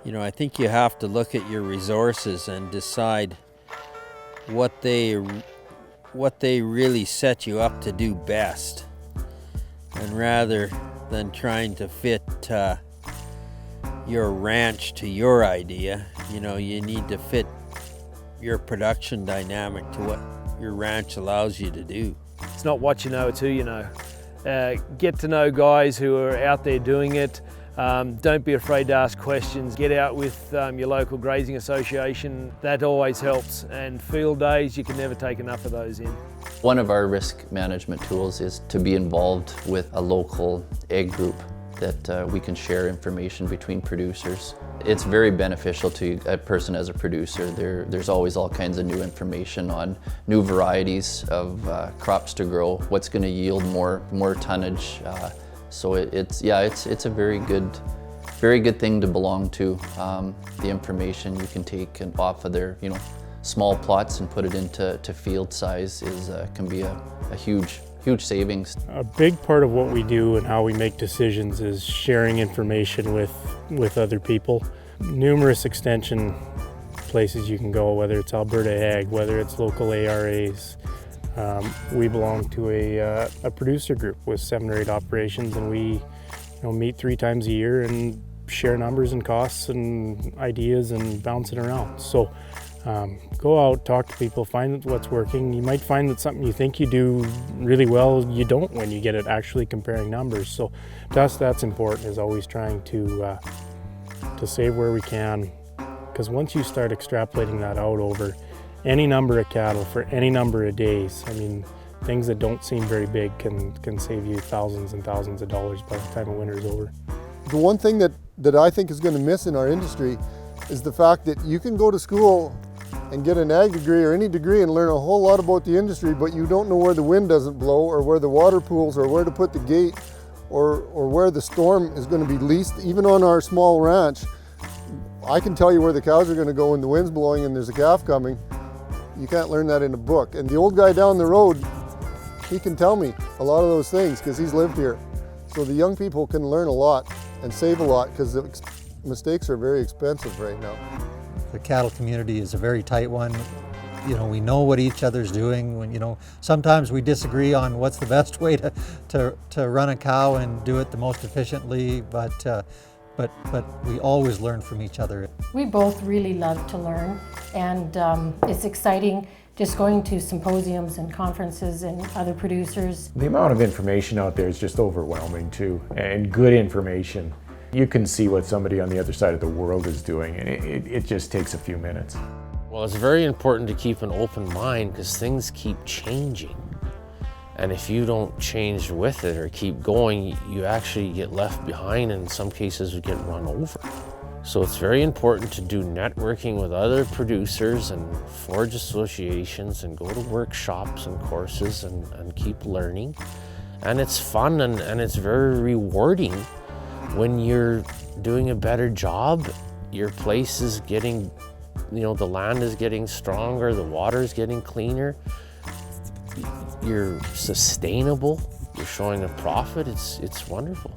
You know, I think you have to look at your resources and decide what they really set you up to do best. And rather than trying to fit your ranch to your idea, you know, you need to fit your production dynamic to what your ranch allows you to do. It's not what you know, it's who you know. Get to know guys who are out there doing it. Don't be afraid to ask questions. Get out with your local grazing association. That always helps. And field days, you can never take enough of those in. One of our risk management tools is to be involved with a local ag group that we can share information between producers. It's very beneficial to a person as a producer. There's always all kinds of new information on new varieties of crops to grow, what's going to yield more tonnage. So it's a very good thing to belong to. The information you can take off of their small plots and put it into field size can be a huge savings. A big part of what we do and how we make decisions is sharing information with other people. Numerous extension places you can go, whether it's Alberta Ag, whether it's local ARAs. We belong to a producer group with 7 or 8 operations, and we meet 3 times a year and share numbers and costs and ideas and bounce it around. So go out, talk to people, find what's working. You might find that something you think you do really well, you don't when you get it actually comparing numbers. So to us, that's important, is always trying to save where we can, because once you start extrapolating that out over any number of cattle for any number of days, I mean, things that don't seem very big can save you thousands and thousands of dollars by the time a winter is over. The one thing that I think is going to miss in our industry is the fact that you can go to school and get an ag degree or any degree and learn a whole lot about the industry, but you don't know where the wind doesn't blow or where the water pools or where to put the gate or where the storm is going to be least. Even on our small ranch, I can tell you where the cows are going to go when the wind's blowing and there's a calf coming. You can't learn that in a book. And the old guy down the road, he can tell me a lot of those things because he's lived here. So the young people can learn a lot and save a lot because the mistakes are very expensive right now. The cattle community is a very tight one. You know, we know what each other's doing. When sometimes we disagree on what's the best way to run a cow and do it the most efficiently, but we always learn from each other. We both really love to learn, and it's exciting just going to symposiums and conferences and other producers. The amount of information out there is just overwhelming too, and good information. You can see what somebody on the other side of the world is doing, and it just takes a few minutes. Well, it's very important to keep an open mind because things keep changing. And if you don't change with it or keep going, you actually get left behind, and in some cases you get run over. So it's very important to do networking with other producers and forge associations and go to workshops and courses and keep learning. And it's fun and it's very rewarding when you're doing a better job. Your place is getting, the land is getting stronger, the water is getting cleaner. You're sustainable, you're showing a profit, it's wonderful.